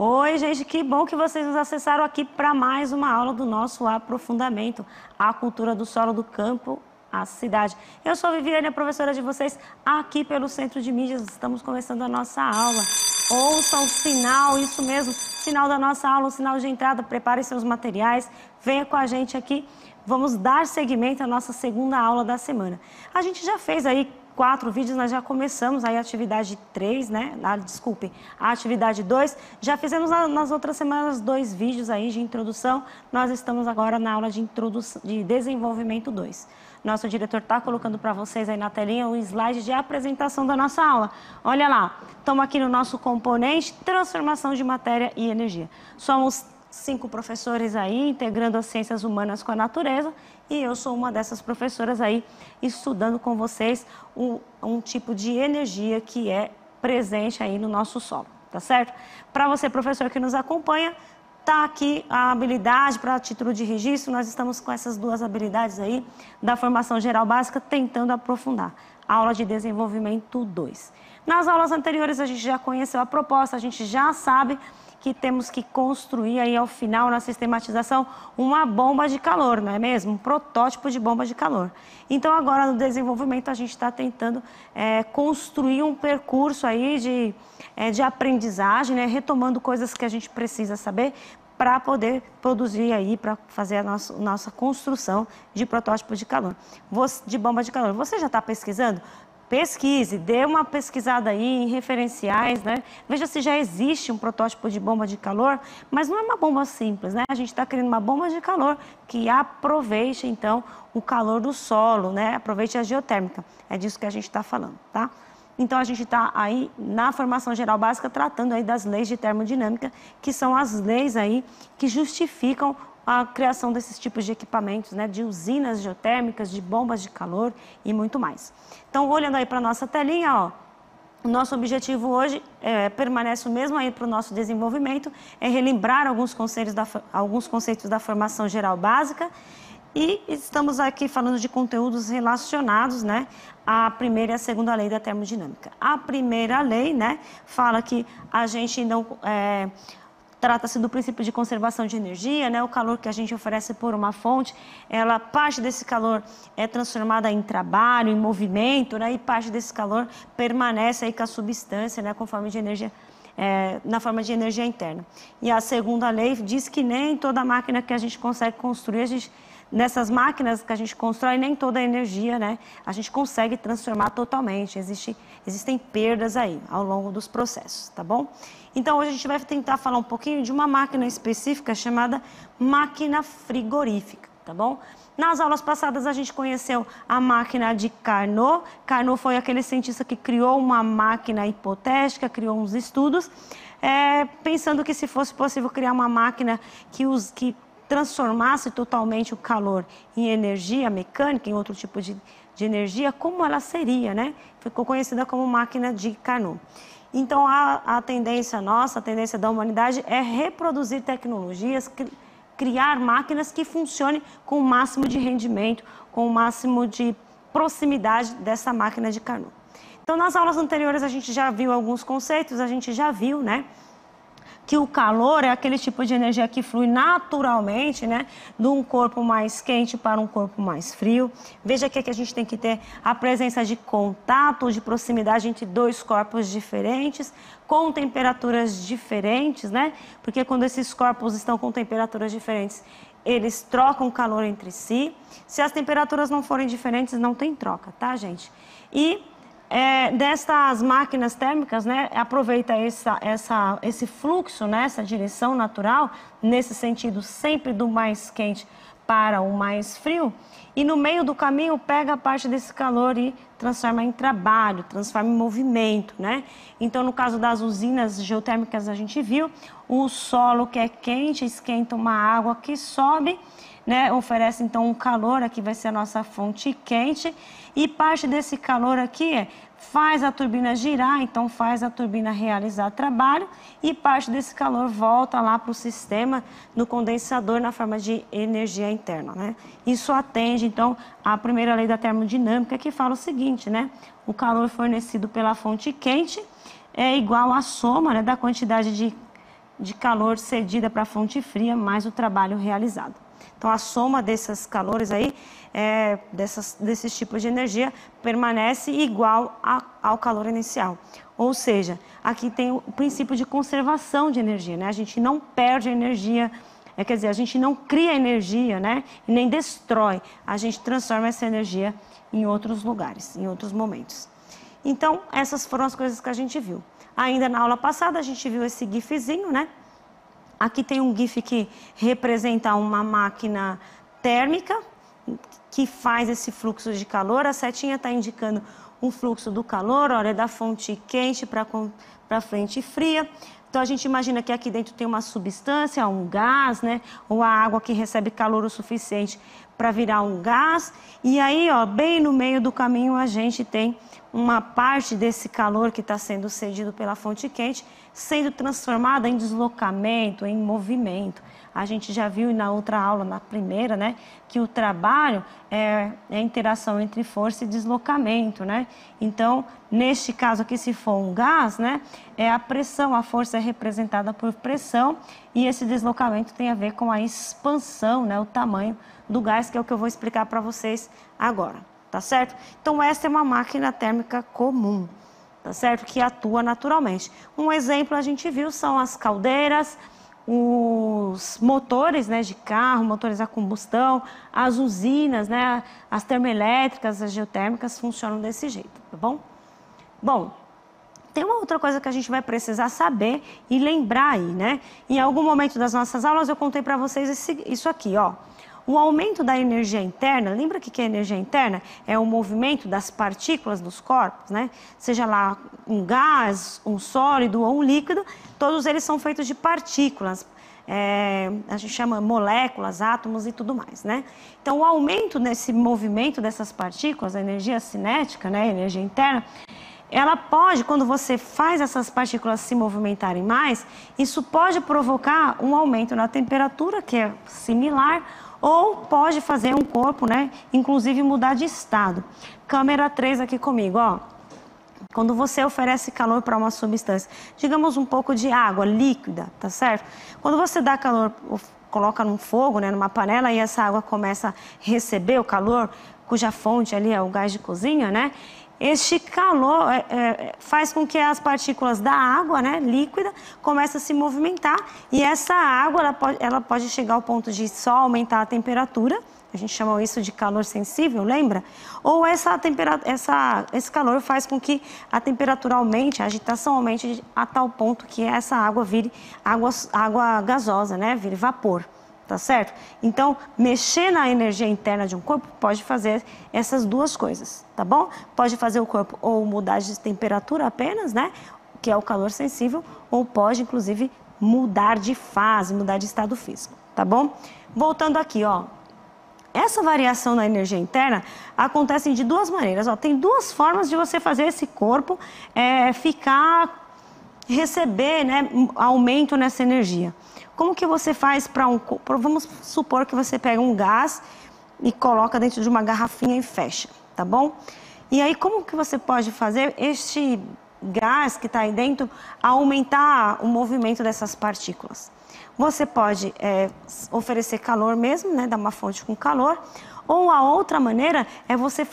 Oi, gente, que bom que vocês nos acessaram aqui para mais uma aula do nosso aprofundamento à cultura do solo do campo, à cidade. Eu sou a Viviane, a professora de vocês, aqui pelo Centro de Mídias. Estamos começando a nossa aula. Ouçam o sinal, isso mesmo, sinal da nossa aula, o sinal de entrada. Preparem seus materiais, venha com a gente aqui. Vamos dar seguimento à nossa segunda aula da semana. A gente já fez aí 4 vídeos, nós já começamos aí a atividade 3, né? Desculpe, a atividade 2. Já fizemos nas outras semanas 2 vídeos aí de introdução. Nós estamos agora na aula de desenvolvimento 2. Nosso diretor está colocando para vocês aí na telinha o slide de apresentação da nossa aula. Olha lá, estamos aqui no nosso componente transformação de matéria e energia. Somos 5 professores aí, integrando as ciências humanas com a natureza, e eu sou uma dessas professoras aí, estudando com vocês um tipo de energia que é presente aí no nosso solo, tá certo? Para você, professor que nos acompanha, tá aqui a habilidade para título de registro. Nós estamos com essas 2 habilidades aí da formação geral básica, tentando aprofundar. Aula de desenvolvimento 2. Nas aulas anteriores a gente já conheceu a proposta, a gente já sabe que temos que construir aí ao final, na sistematização, uma bomba de calor, não é mesmo? Um protótipo de bomba de calor. Então agora no desenvolvimento a gente está tentando construir um percurso aí de aprendizagem, né? Retomando coisas que a gente precisa saber para poder produzir aí, para fazer a nossa construção de protótipo de calor, de bomba de calor. Você já está pesquisando? Pesquise, dê uma pesquisada aí em referenciais, né? Veja se já existe um protótipo de bomba de calor, mas não é uma bomba simples, né? A gente está querendo uma bomba de calor que aproveite, então, o calor do solo, né? Aproveite a geotérmica. É disso que a gente está falando, tá? Então, a gente está aí na formação geral básica tratando aí das leis de termodinâmica, que são as leis aí que justificam a criação desses tipos de equipamentos, né, de usinas geotérmicas, de bombas de calor e muito mais. Então, olhando aí para a nossa telinha, ó, o nosso objetivo hoje permanece o mesmo aí para o nosso desenvolvimento, é relembrar alguns conceitos da formação geral básica, e estamos aqui falando de conteúdos relacionados, né, à primeira e à segunda lei da termodinâmica. A primeira lei, né, fala que a gente não... Trata-se do princípio de conservação de energia, né? O calor que a gente oferece por uma fonte, parte desse calor é transformada em trabalho, em movimento, né? E parte desse calor permanece aí com a substância, né? Na forma de energia interna. E a segunda lei diz que nem toda máquina que a gente consegue construir, nessas máquinas que a gente constrói, nem toda a energia, né, a gente consegue transformar totalmente. Existem perdas aí ao longo dos processos, tá bom? Então, hoje a gente vai tentar falar um pouquinho de uma máquina específica chamada máquina frigorífica, tá bom? Nas aulas passadas a gente conheceu a máquina de Carnot. Carnot foi aquele cientista que criou uma máquina hipotética, criou uns estudos, pensando que se fosse possível criar uma máquina que transformasse totalmente o calor em energia mecânica, em outro tipo de energia, como ela seria, né? Ficou conhecida como máquina de Carnot. Então, a tendência nossa, a tendência da humanidade é reproduzir tecnologias, criar máquinas que funcionem com o máximo de rendimento, com o máximo de proximidade dessa máquina de Carnot. Então, nas aulas anteriores a gente já viu alguns conceitos, a gente já viu, né, que o calor é aquele tipo de energia que flui naturalmente, né, de um corpo mais quente para um corpo mais frio. Veja que aqui a gente tem que ter a presença de contato, de proximidade entre 2 corpos diferentes, com temperaturas diferentes, né? Porque quando esses corpos estão com temperaturas diferentes, eles trocam calor entre si. Se as temperaturas não forem diferentes, não tem troca, tá, gente? E destas máquinas térmicas, né, aproveita esse fluxo, né, essa direção natural, nesse sentido sempre do mais quente para o mais frio, e no meio do caminho pega parte desse calor e transforma em trabalho, transforma em movimento, né? Então, no caso das usinas geotérmicas, a gente viu o solo que é quente, esquenta uma água que sobe, né, oferece então um calor, aqui vai ser a nossa fonte quente, e parte desse calor aqui faz a turbina girar, então faz a turbina realizar trabalho, e parte desse calor volta lá para o sistema no condensador na forma de energia interna, né? Isso atende então à primeira lei da termodinâmica, que fala o seguinte, né? O calor fornecido pela fonte quente é igual à soma, né, da quantidade de de calor cedida para a fonte fria, mais o trabalho realizado. Então, a soma desses calores aí, desses tipos de energia, permanece igual ao calor inicial. Ou seja, aqui tem o princípio de conservação de energia, né? A gente não perde energia, quer dizer, a gente não cria energia, né? E nem destrói, a gente transforma essa energia em outros lugares, em outros momentos. Então, essas foram as coisas que a gente viu. Ainda na aula passada, a gente viu esse gifzinho, né? Aqui tem um GIF que representa uma máquina térmica que faz esse fluxo de calor. A setinha está indicando um fluxo do calor, olha, da fonte quente para a frente fria. Então, a gente imagina que aqui dentro tem uma substância, um gás, né? Ou a água que recebe calor o suficiente para virar um gás. E aí, ó, bem no meio do caminho, a gente tem uma parte desse calor que está sendo cedido pela fonte quente, sendo transformada em deslocamento, em movimento. A gente já viu na outra aula, na primeira, né, que o trabalho é a interação entre força e deslocamento, né? Então, neste caso aqui, se for um gás, né, é a pressão, a força é representada por pressão e esse deslocamento tem a ver com a expansão, né, o tamanho do gás, que é o que eu vou explicar para vocês agora. Tá certo? Então, essa é uma máquina térmica comum, tá certo? Que atua naturalmente. Um exemplo a gente viu são as caldeiras, os motores, né, de carro, motores a combustão, as usinas, né, as termoelétricas, as geotérmicas funcionam desse jeito, tá bom? Bom, tem uma outra coisa que a gente vai precisar saber e lembrar aí, né? Em algum momento das nossas aulas eu contei para vocês isso aqui, ó. O aumento da energia interna, lembra o que é energia interna? É o movimento das partículas dos corpos, né? Seja lá um gás, um sólido ou um líquido, todos eles são feitos de partículas. A gente chama moléculas, átomos e tudo mais, né? Então, o aumento nesse movimento dessas partículas, a energia cinética, né, a energia interna, ela pode, quando você faz essas partículas se movimentarem mais, isso pode provocar um aumento na temperatura, que é similar, ou pode fazer um corpo, né, inclusive mudar de estado. Câmera 3 aqui comigo, ó. Quando você oferece calor para uma substância, digamos um pouco de água líquida, tá certo? Quando você dá calor, coloca num fogo, né, numa panela, e essa água começa a receber o calor, cuja fonte ali é o gás de cozinha, né? Este calor faz com que as partículas da água, né, líquida, comecem a se movimentar e essa água ela pode chegar ao ponto de só aumentar a temperatura, a gente chama isso de calor sensível, lembra? Ou esse calor faz com que a temperatura aumente, a agitação aumente a tal ponto que essa água vire água gasosa, né, vire vapor. Tá certo? Então, mexer na energia interna de um corpo pode fazer essas duas coisas, tá bom? Pode fazer o corpo ou mudar de temperatura apenas, né? Que é o calor sensível, ou pode, inclusive, mudar de fase, mudar de estado físico, tá bom? Voltando aqui, ó. Essa variação na energia interna acontece de duas maneiras, ó. Tem duas formas de você fazer esse corpo receber, né, aumento nessa energia. Como que você faz vamos supor que você pega um gás e coloca dentro de uma garrafinha e fecha, tá bom? E aí, como que você pode fazer este gás que está aí dentro aumentar o movimento dessas partículas? Você pode oferecer calor mesmo, né, dar uma fonte com calor, ou a outra maneira é você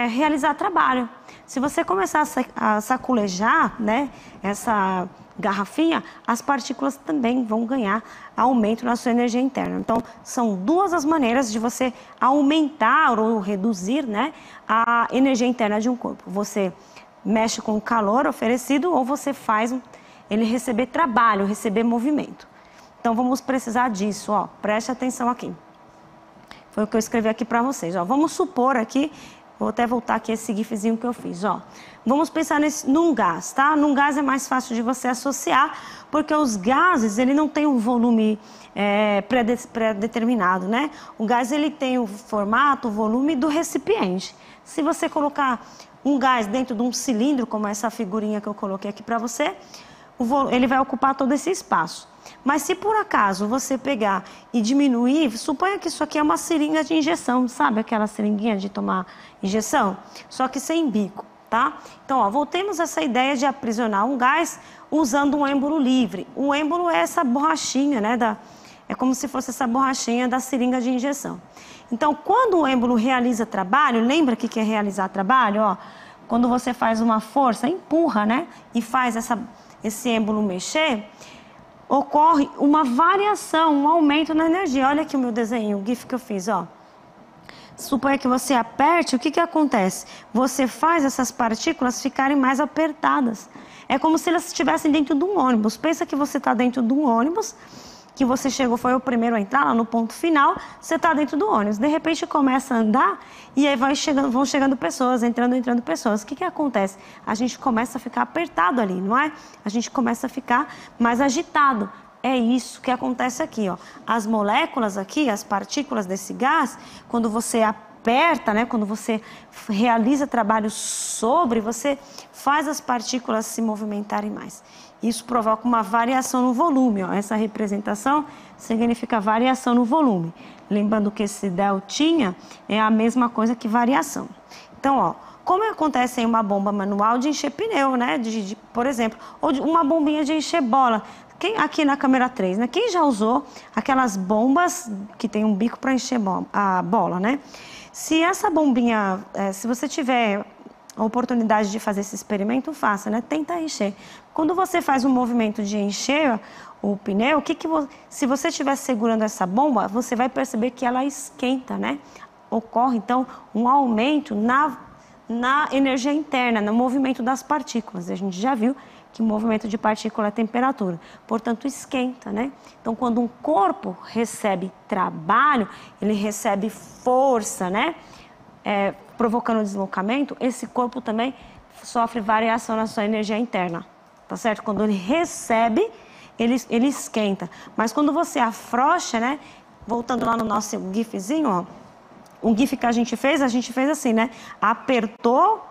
realizar trabalho. Se você começar a saculejar, né, essa garrafinha, as partículas também vão ganhar aumento na sua energia interna. Então, são duas as maneiras de você aumentar ou reduzir, né, a energia interna de um corpo. Você mexe com o calor oferecido ou você faz ele receber trabalho, receber movimento. Então, vamos precisar disso, ó. Preste atenção aqui. Foi o que eu escrevi aqui para vocês, ó. Vamos supor aqui, vou até voltar aqui esse gifzinho que eu fiz, ó. Vamos pensar num gás, tá? Num gás é mais fácil de você associar, porque os gases, ele não tem um volume pré-determinado, né? O gás, ele tem o formato, o volume do recipiente. Se você colocar um gás dentro de um cilindro, como essa figurinha que eu coloquei aqui para você, ele vai ocupar todo esse espaço. Mas se por acaso você pegar e diminuir, suponha que isso aqui é uma seringa de injeção, sabe aquela seringuinha de tomar injeção? Só que sem bico, tá? Então, ó, voltemos a essa ideia de aprisionar um gás usando um êmbolo livre. O êmbolo é essa borrachinha, né? É como se fosse essa borrachinha da seringa de injeção. Então, quando o êmbolo realiza trabalho, lembra o que é realizar trabalho? Ó, quando você faz uma força, empurra, né? E faz esse êmbolo mexer, ocorre uma variação, um aumento na energia. Olha aqui o meu desenho, o GIF que eu fiz, ó. Suponha que você aperte, o que acontece? Você faz essas partículas ficarem mais apertadas. É como se elas estivessem dentro de um ônibus. Pensa que você está dentro de um ônibus, que você chegou, foi o primeiro a entrar lá no ponto final, você está dentro do ônibus. De repente começa a andar e aí vão chegando pessoas, entrando pessoas. O que acontece? A gente começa a ficar apertado ali, não é? A gente começa a ficar mais agitado. É isso que acontece aqui, ó. As moléculas aqui, as partículas desse gás, quando você aperta, né? Quando você realiza trabalho sobre, você faz as partículas se movimentarem mais. Isso provoca uma variação no volume, ó. Essa representação significa variação no volume. Lembrando que esse deltinha é a mesma coisa que variação. Então, ó, como acontece em uma bomba manual de encher pneu, né? Por exemplo, ou de uma bombinha de encher bola. Aqui na câmera 3, né? Quem já usou aquelas bombas que tem um bico para encher a bola, né? Se essa bombinha, se você tiver a oportunidade de fazer esse experimento, faça, né? Tenta encher. Quando você faz um movimento de encher o pneu, se você estiver segurando essa bomba, você vai perceber que ela esquenta, né? Ocorre, então, um aumento na energia interna, no movimento das partículas. A gente já viu que o movimento de partícula é temperatura, portanto esquenta, né? Então, quando um corpo recebe trabalho, ele recebe força, né? Provocando deslocamento, esse corpo também sofre variação na sua energia interna, tá certo? Quando ele recebe, ele esquenta. Mas quando você afrouxa, né? Voltando lá no nosso gifzinho, ó, o gif que a gente fez assim, né? Apertou,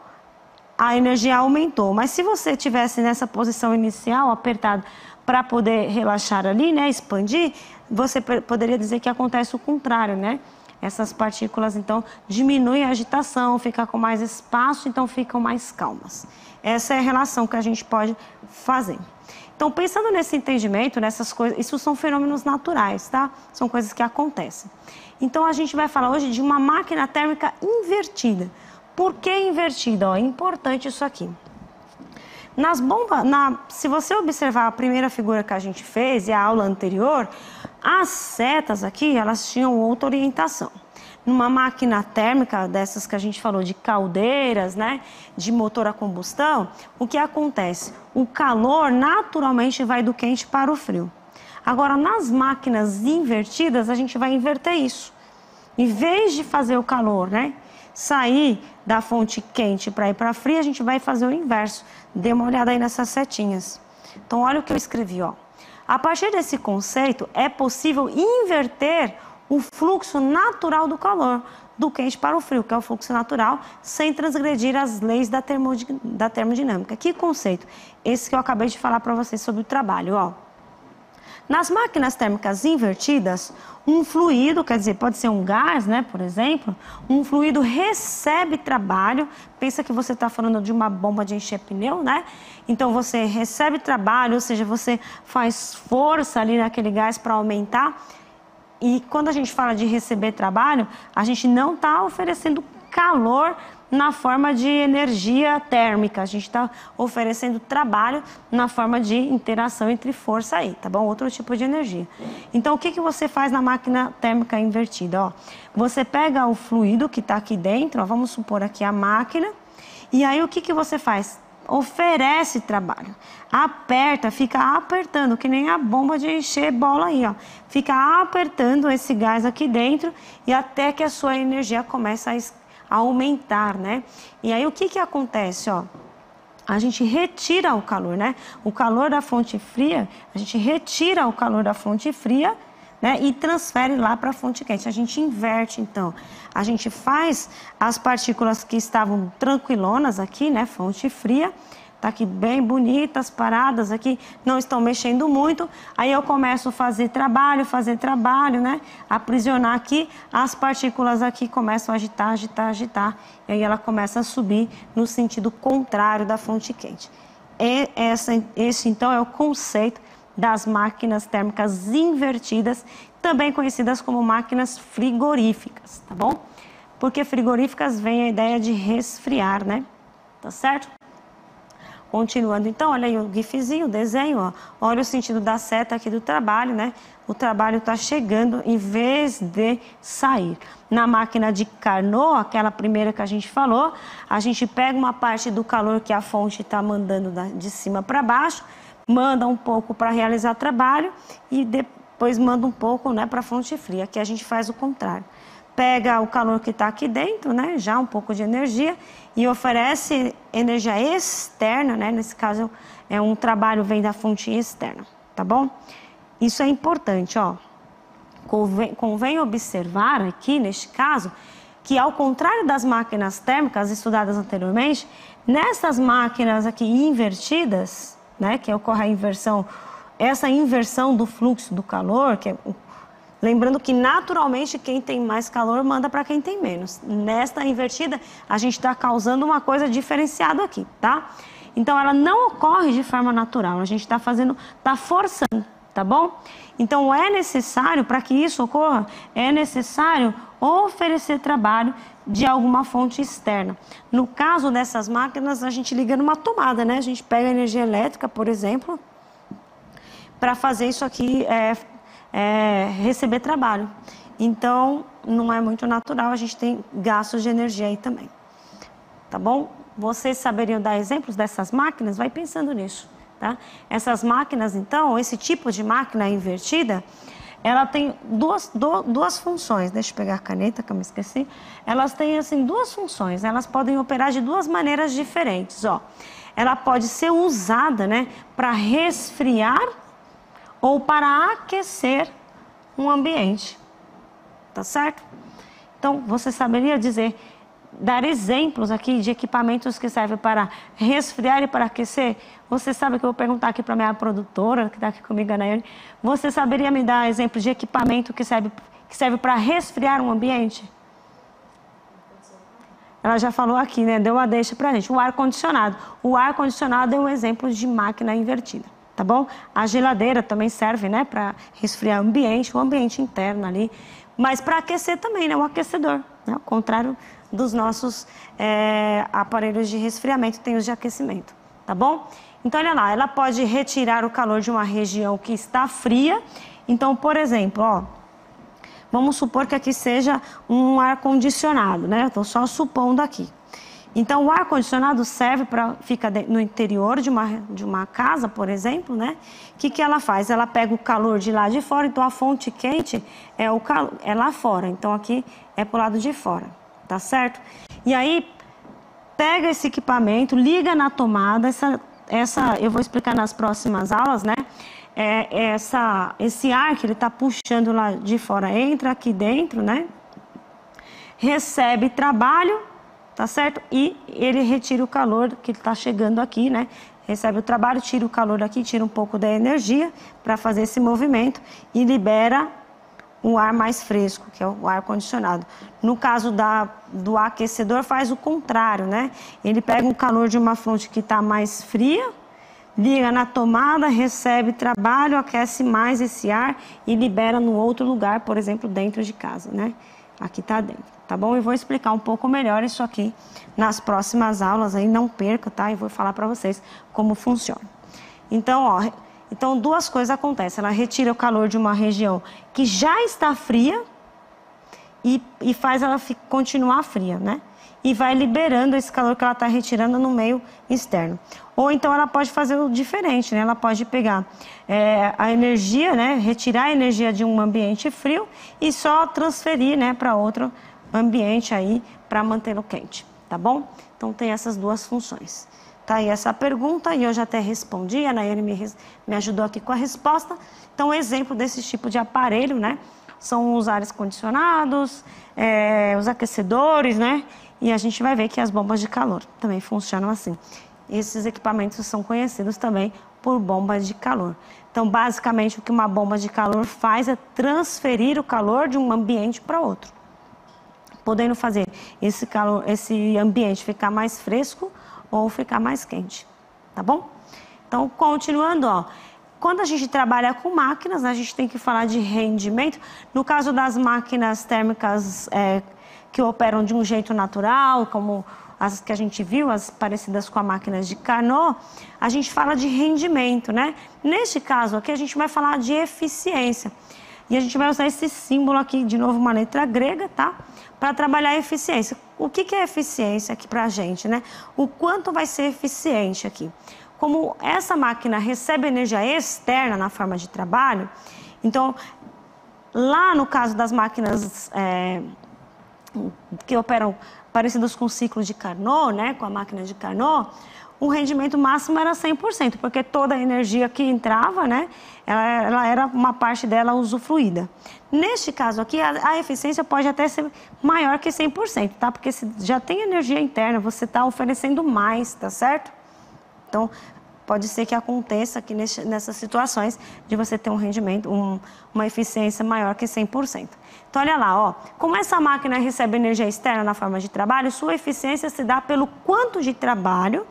a energia aumentou. Mas se você tivesse nessa posição inicial, apertado, para poder relaxar ali, né? Expandir, você poderia dizer que acontece o contrário, né? Essas partículas, então, diminuem a agitação, ficam com mais espaço, então ficam mais calmas. Essa é a relação que a gente pode fazer. Então, pensando nesse entendimento, nessas coisas, isso são fenômenos naturais, tá? São coisas que acontecem. Então, a gente vai falar hoje de uma máquina térmica invertida. Por que invertida? Ó, é importante isso aqui. Nas bombas, se você observar a primeira figura que a gente fez e a aula anterior, as setas aqui, elas tinham outra orientação. Numa máquina térmica, dessas que a gente falou, de caldeiras, né, de motor a combustão, o que acontece? O calor naturalmente vai do quente para o frio. Agora, nas máquinas invertidas, a gente vai inverter isso. Em vez de fazer o calor, né, sair da fonte quente para ir para fria, a gente vai fazer o inverso. Dê uma olhada aí nessas setinhas. Então, olha o que eu escrevi, ó. A partir desse conceito, é possível inverter o fluxo natural do calor, do quente para o frio, que é o fluxo natural, sem transgredir as leis da termodinâmica. Que conceito? Esse que eu acabei de falar para vocês sobre o trabalho, ó. Nas máquinas térmicas invertidas, um fluido, quer dizer, pode ser um gás, né, por exemplo, um fluido recebe trabalho, pensa que você está falando de uma bomba de encher pneu, né? Então você recebe trabalho, ou seja, você faz força ali naquele gás para aumentar. E quando a gente fala de receber trabalho, a gente não está oferecendo calor na forma de energia térmica. A gente está oferecendo trabalho na forma de interação entre força aí, tá bom? Outro tipo de energia. Então, o que você faz na máquina térmica invertida? Ó, você pega o fluido que está aqui dentro, ó, vamos supor aqui a máquina, e aí o que você faz? Oferece trabalho. Aperta, fica apertando, que nem a bomba de encher bola aí, ó. Fica apertando esse gás aqui dentro e até que a sua energia comece a aumentar, né? E aí o que acontece, ó? A gente retira o calor, né? O calor da fonte fria, a gente retira o calor da fonte fria, né? E transfere lá para a fonte quente. A gente inverte, então. A gente faz as partículas que estavam tranquilonas aqui, né? Fonte fria, tá aqui bem bonitas, paradas aqui, não estão mexendo muito. Aí eu começo a fazer trabalho, né? Aprisionar aqui, as partículas aqui começam a agitar. E aí ela começa a subir no sentido contrário da fonte quente. Esse então é o conceito das máquinas térmicas invertidas, também conhecidas como máquinas frigoríficas, tá bom? Porque frigoríficas vem a ideia de resfriar, né? Tá certo? Continuando então, olha aí o gifzinho, o desenho, ó. Olha o sentido da seta aqui do trabalho, né? O trabalho está chegando em vez de sair. Na máquina de Carnot, aquela primeira que a gente falou, a gente pega uma parte do calor que a fonte está mandando de cima para baixo, manda um pouco para realizar trabalho e depois manda um pouco, né, para a fonte fria. Aqui a gente faz o contrário. Pega o calor que está aqui dentro, né, já um pouco de energia, e oferece energia externa, né, nesse caso um trabalho vem da fonte externa, tá bom? Isso é importante, ó. Convém observar aqui, neste caso, que ao contrário das máquinas térmicas estudadas anteriormente, nessas máquinas aqui invertidas, né, que ocorre a inversão, essa inversão do fluxo do calor, lembrando que naturalmente quem tem mais calor manda para quem tem menos. Nesta invertida, a gente está causando uma coisa diferenciada aqui, tá? Então ela não ocorre de forma natural, a gente está forçando, tá bom? Então é necessário, para que isso ocorra, é necessário oferecer trabalho de alguma fonte externa. No caso dessas máquinas, a gente liga numa tomada, né? A gente pega a energia elétrica, por exemplo, para fazer isso aqui receber trabalho. Então, não é muito natural, a gente tem gastos de energia aí também. Tá bom? Vocês saberiam dar exemplos dessas máquinas? Vai pensando nisso, tá? Essas máquinas, então, esse tipo de máquina invertida, ela tem duas funções. Deixa eu pegar a caneta, que eu me esqueci. Elas têm, assim, duas funções. Elas podem operar de duas maneiras diferentes, ó. Ela pode ser usada, né, para resfriar ou para aquecer um ambiente, tá certo? Então, você saberia dar exemplos aqui de equipamentos que servem para resfriar e para aquecer? Você sabe que eu vou perguntar aqui para a minha produtora, que está aqui comigo, a Nayane, você saberia me dar exemplos de equipamento que serve para resfriar um ambiente? Ela já falou aqui, né? Deu a deixa para a gente. O ar-condicionado. O ar-condicionado é um exemplo de máquina invertida. Tá bom? A geladeira também serve, né, para resfriar o ambiente interno ali, mas para aquecer também, né, o aquecedor, né, ao contrário dos nossos aparelhos de resfriamento, tem os de aquecimento, tá bom? Então, olha lá, ela pode retirar o calor de uma região que está fria. Então, por exemplo, ó, vamos supor que aqui seja um ar-condicionado, né, eu estou só supondo aqui. Então, o ar-condicionado serve para ficar no interior de uma casa, por exemplo, né? O que ela faz? Ela pega o calor de lá de fora, então a fonte quente é lá fora. Então, aqui é para o lado de fora, tá certo? E aí, pega esse equipamento, liga na tomada, eu vou explicar nas próximas aulas, né? Esse ar que ele está puxando lá de fora entra aqui dentro, né? Recebe trabalho, tá certo? E ele retira o calor que está chegando aqui, né? Recebe o trabalho, tira o calor daqui, tira um pouco da energia para fazer esse movimento e libera um ar mais fresco, que é o ar condicionado. No caso do aquecedor, faz o contrário, né? Ele pega o calor de uma fonte que está mais fria, liga na tomada, recebe trabalho, aquece mais esse ar e libera no outro lugar, por exemplo, dentro de casa, né? Aqui está dentro, tá bom? Eu vou explicar um pouco melhor isso aqui nas próximas aulas, aí não perca, tá? E vou falar para vocês como funciona. Então, ó, duas coisas acontecem. Ela retira o calor de uma região que já está fria e faz ela continuar fria, né? E vai liberando esse calor que ela está retirando no meio externo. Ou então ela pode fazer o diferente, né? Ela pode pegar a energia, né? Retirar a energia de um ambiente frio e só transferir, né, para outro ambiente aí para mantê-lo quente, tá bom? Então tem essas duas funções. Tá aí essa pergunta e eu já até respondi, a Nayane me ajudou aqui com a resposta. Então, exemplo desse tipo de aparelho, né? São os ares condicionados, os aquecedores, né? E a gente vai ver que as bombas de calor também funcionam assim. esses equipamentos são conhecidos também por bombas de calor. Então, basicamente, o que uma bomba de calor faz é transferir o calor de um ambiente para outro, podendo fazer esse ambiente ficar mais fresco ou ficar mais quente, tá bom? Então, continuando, ó, quando a gente trabalha com máquinas, a gente tem que falar de rendimento. No caso das máquinas térmicas que operam de um jeito natural, como as que a gente viu, as parecidas com as máquinas de Carnot, a gente fala de rendimento, né? Neste caso aqui, a gente vai falar de eficiência. E a gente vai usar esse símbolo aqui, de novo, uma letra grega, tá? Para trabalhar a eficiência. O que é eficiência aqui para a gente, né? O quanto vai ser eficiente aqui. Como essa máquina recebe energia externa na forma de trabalho, então, lá no caso das máquinas que operam parecidas com o ciclo de Carnot, né? Com a máquina de Carnot, o rendimento máximo era 100%, porque toda a energia que entrava, né, ela era uma parte dela usufruída. Neste caso aqui, a eficiência pode até ser maior que 100%, tá? Porque se já tem energia interna, você está oferecendo mais, tá certo? Então, pode ser que aconteça aqui nessas situações de você ter um rendimento, uma eficiência maior que 100%. Então, olha lá, ó, como essa máquina recebe energia externa na forma de trabalho, sua eficiência se dá pelo quanto de trabalho.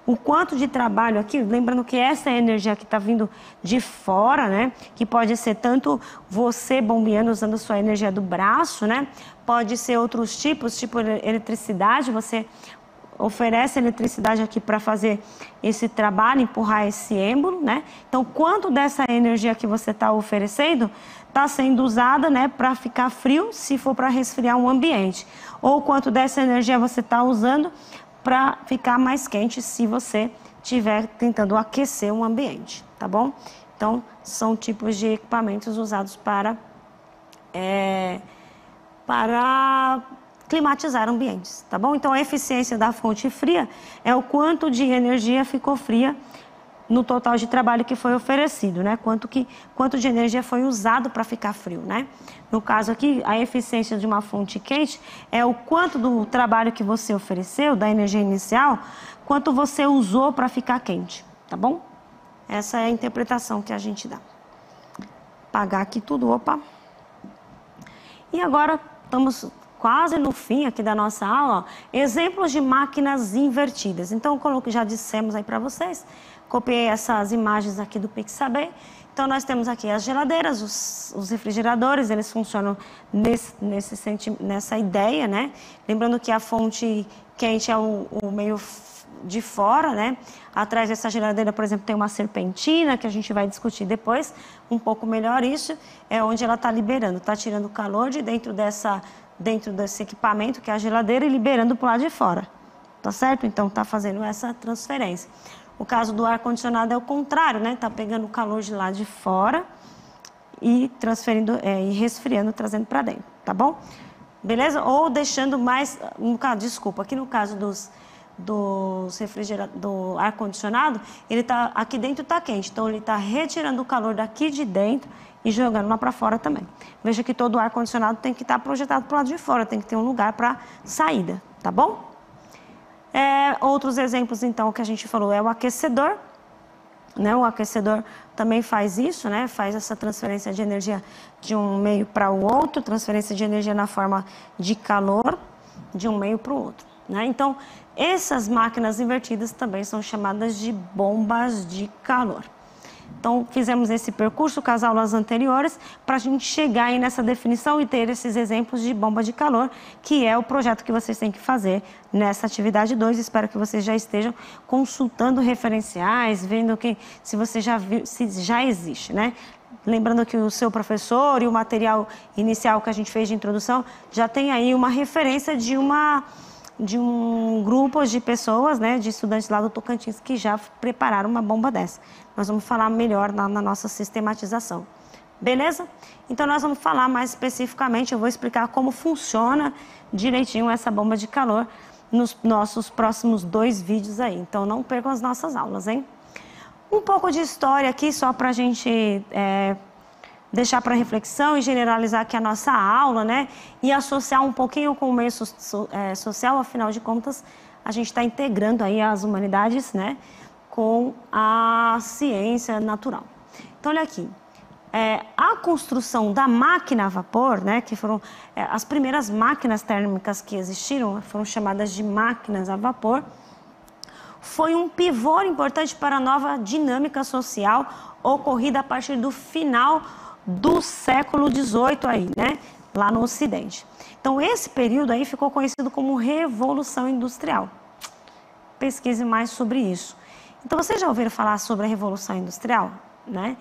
O quanto de trabalho aqui, lembrando que essa energia que está vindo de fora, né? Que pode ser tanto você bombeando usando sua energia do braço, né? Pode ser outros tipos, tipo eletricidade, você oferece eletricidade aqui para fazer esse trabalho, empurrar esse êmbolo, né? Então, quanto dessa energia que você está oferecendo está sendo usada, né, para ficar frio, se for para resfriar um ambiente? Ou quanto dessa energia você está usando para ficar mais quente se você estiver tentando aquecer um ambiente, tá bom? Então, são tipos de equipamentos usados para climatizar ambientes, tá bom? Então, a eficiência da fonte fria é o quanto de energia ficou fria no total de trabalho que foi oferecido, né? Quanto de energia foi usado para ficar frio, né? No caso aqui, a eficiência de uma fonte quente é o quanto do trabalho que você ofereceu, da energia inicial, quanto você usou para ficar quente, tá bom? Essa é a interpretação que a gente dá. Apagar aqui tudo, opa. E agora, estamos quase no fim aqui da nossa aula, ó, exemplos de máquinas invertidas. Então, como já dissemos aí para vocês, copiei essas imagens aqui do Pixabay. Então, nós temos aqui as geladeiras, os refrigeradores, eles funcionam nessa ideia, né? Lembrando que a fonte quente é o meio de fora, né? Atrás dessa geladeira, por exemplo, tem uma serpentina, que a gente vai discutir depois um pouco melhor isso, é onde ela está liberando, está tirando o calor de dentro desse equipamento, que é a geladeira, e liberando para o lado de fora, tá certo? Então, está fazendo essa transferência. O caso do ar-condicionado é o contrário, né? Tá pegando o calor de lá de fora e transferindo e resfriando, trazendo para dentro, tá bom? Beleza? Ou deixando mais, desculpa, aqui no caso do ar-condicionado, ele tá aqui dentro, tá quente, então ele tá retirando o calor daqui de dentro e jogando lá para fora também. Veja que todo o ar-condicionado tem que estar projetado para o lado de fora, tem que ter um lugar para saída, tá bom? Outros exemplos, então, que a gente falou é o aquecedor, né? O aquecedor também faz isso, né? Faz essa transferência de energia de um meio para o outro, transferência de energia na forma de calor de um meio para o outro, né? Então, essas máquinas invertidas também são chamadas de bombas de calor. Então, fizemos esse percurso com as aulas anteriores para a gente chegar aí nessa definição e ter esses exemplos de bomba de calor, que é o projeto que vocês têm que fazer nessa atividade 2. Espero que vocês já estejam consultando referenciais, vendo se você já viu, se já existe, né? Lembrando que o seu professor e o material inicial que a gente fez de introdução já tem aí uma referência de um grupo de pessoas, né, de estudantes lá do Tocantins que já prepararam uma bomba dessa. Nós vamos falar melhor na nossa sistematização. Beleza? Então, nós vamos falar mais especificamente, eu vou explicar como funciona direitinho essa bomba de calor nos nossos próximos 2 vídeos aí. Então, não percam as nossas aulas, hein? Um pouco de história aqui, só para a gente deixar para reflexão e generalizar aqui a nossa aula, né? E associar um pouquinho com o meio social, afinal de contas, a gente está integrando aí as humanidades, né, com a ciência natural. Então, olha aqui, a construção da máquina a vapor, né, que foram as primeiras máquinas térmicas que existiram, foram chamadas de máquinas a vapor, foi um pivô importante para a nova dinâmica social ocorrida a partir do final do século XVIII aí, né, lá no Ocidente. Então, esse período aí ficou conhecido como Revolução Industrial. Pesquise mais sobre isso. Então, vocês já ouviram falar sobre a Revolução Industrial, né?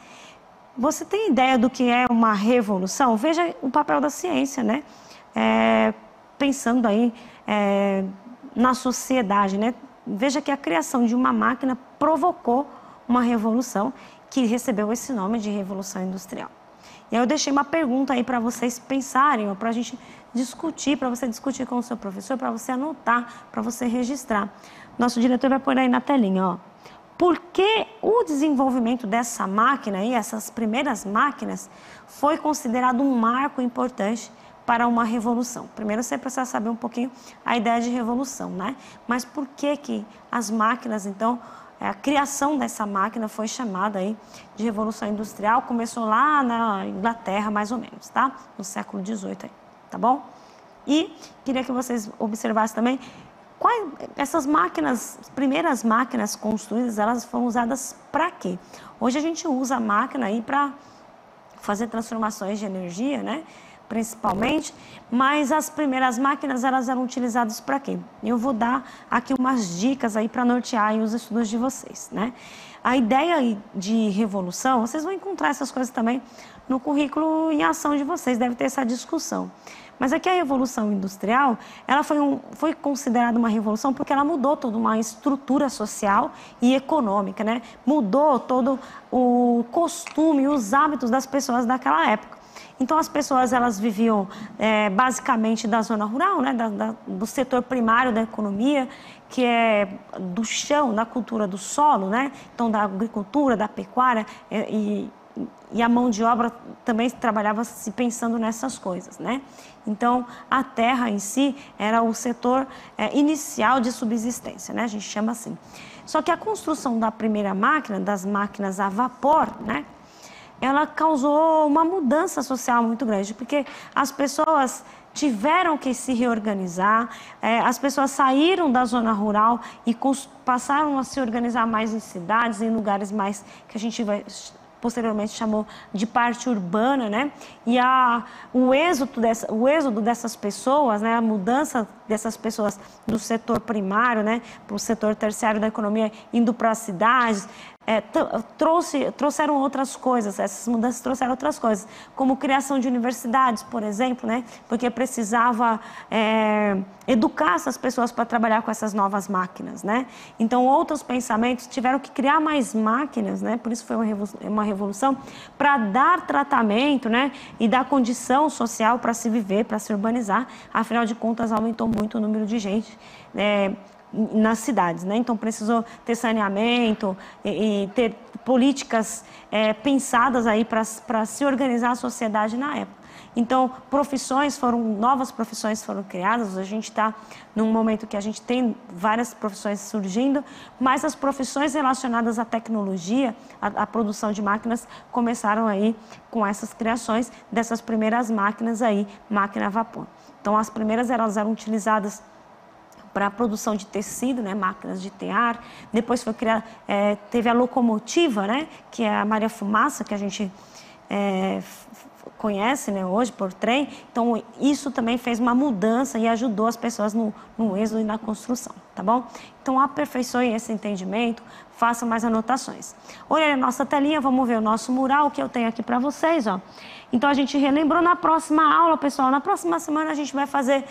Você tem ideia do que é uma revolução? Veja o papel da ciência, né? Pensando aí na sociedade, né? Veja que a criação de uma máquina provocou uma revolução que recebeu esse nome de Revolução Industrial. E aí eu deixei uma pergunta aí para vocês pensarem, para a gente discutir, para você discutir com o seu professor, para você anotar, para você registrar. Nosso diretor vai pôr aí na telinha, ó. Por que o desenvolvimento dessa máquina aí, essas primeiras máquinas, foi considerado um marco importante para uma revolução? Primeiro você precisa saber um pouquinho a ideia de revolução, né? Mas por que as máquinas, então, a criação dessa máquina foi chamada aí de Revolução Industrial? Começou lá na Inglaterra, mais ou menos, tá? No século XVIII aí, tá bom? E queria que vocês observassem também essas máquinas, as primeiras máquinas construídas, elas foram usadas para quê? Hoje a gente usa a máquina aí para fazer transformações de energia, né? Principalmente, mas as primeiras máquinas, elas eram utilizadas para quê? Eu vou dar aqui umas dicas aí para nortear aí os estudos de vocês, né? A ideia de revolução, vocês vão encontrar essas coisas também no currículo em ação de vocês, deve ter essa discussão. Mas aqui a Revolução Industrial, ela foi considerada uma revolução porque ela mudou toda uma estrutura social e econômica, né? Mudou todo o costume, os hábitos das pessoas daquela época. Então, as pessoas, elas viviam basicamente da zona rural, né? Do setor primário da economia, que é do chão, da cultura do solo, né? Então, da agricultura, da pecuária e a mão de obra também trabalhava se pensando nessas coisas, né? Então, a terra em si era o setor inicial de subsistência, né? A gente chama assim. Só que a construção da primeira máquina, das máquinas a vapor, né? Ela causou uma mudança social muito grande, porque as pessoas tiveram que se reorganizar, as pessoas saíram da zona rural e passaram a se organizar mais em cidades, em lugares mais que a gente posteriormente chamou de parte urbana, né? E o êxodo dessas pessoas, né? A mudança dessas pessoas do setor primário, né? Para o setor terciário da economia, indo para as cidades, trouxeram outras coisas, essas mudanças trouxeram outras coisas, como criação de universidades, por exemplo, né? Porque precisava educar essas pessoas para trabalhar com essas novas máquinas, né? Então, outros pensamentos tiveram que criar mais máquinas, né? Por isso foi uma revolução, para dar tratamento, né? E dar condição social para se viver, para se urbanizar. Afinal de contas, aumentou muito o número de gente nas cidades, né? Então precisou ter saneamento e ter políticas pensadas aí para se organizar a sociedade na época. Então novas profissões foram criadas. A gente está num momento que a gente tem várias profissões surgindo, mas as profissões relacionadas à tecnologia, à produção de máquinas, começaram aí com essas criações dessas primeiras máquinas aí, máquina a vapor. Então as primeiras elas eram utilizadas para a produção de tecido, né, máquinas de tear. Depois foi criada, teve a locomotiva, né, que é a Maria Fumaça, que a gente conhece, né, hoje por trem. Então, isso também fez uma mudança e ajudou as pessoas no êxodo e na construção, tá bom? Então, aperfeiçoe esse entendimento, faça mais anotações. Olha a nossa telinha, vamos ver o nosso mural que eu tenho aqui para vocês, ó. Então, a gente relembrou na próxima aula, pessoal. Na próxima semana, a gente vai fazer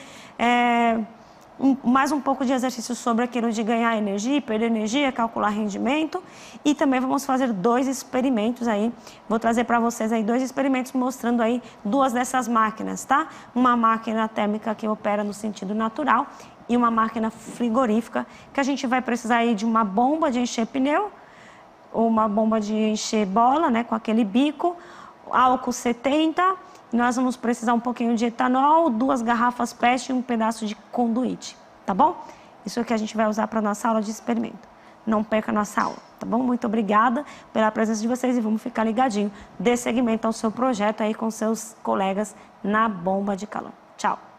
mais um pouco de exercício sobre aquilo de ganhar energia, perder energia, calcular rendimento, e também vamos fazer 2 experimentos aí. Vou trazer para vocês aí 2 experimentos mostrando aí 2 dessas máquinas, tá? Uma máquina térmica que opera no sentido natural e uma máquina frigorífica, que a gente vai precisar aí de uma bomba de encher pneu, ou uma bomba de encher bola, né, com aquele bico, álcool 70. Nós vamos precisar um pouquinho de etanol, 2 garrafas PET e um pedaço de conduíte, tá bom? Isso é o que a gente vai usar para a nossa aula de experimento. Não perca a nossa aula, tá bom? Muito obrigada pela presença de vocês e vamos ficar ligadinho. Dê seguimento ao seu projeto aí com seus colegas na bomba de calor. Tchau!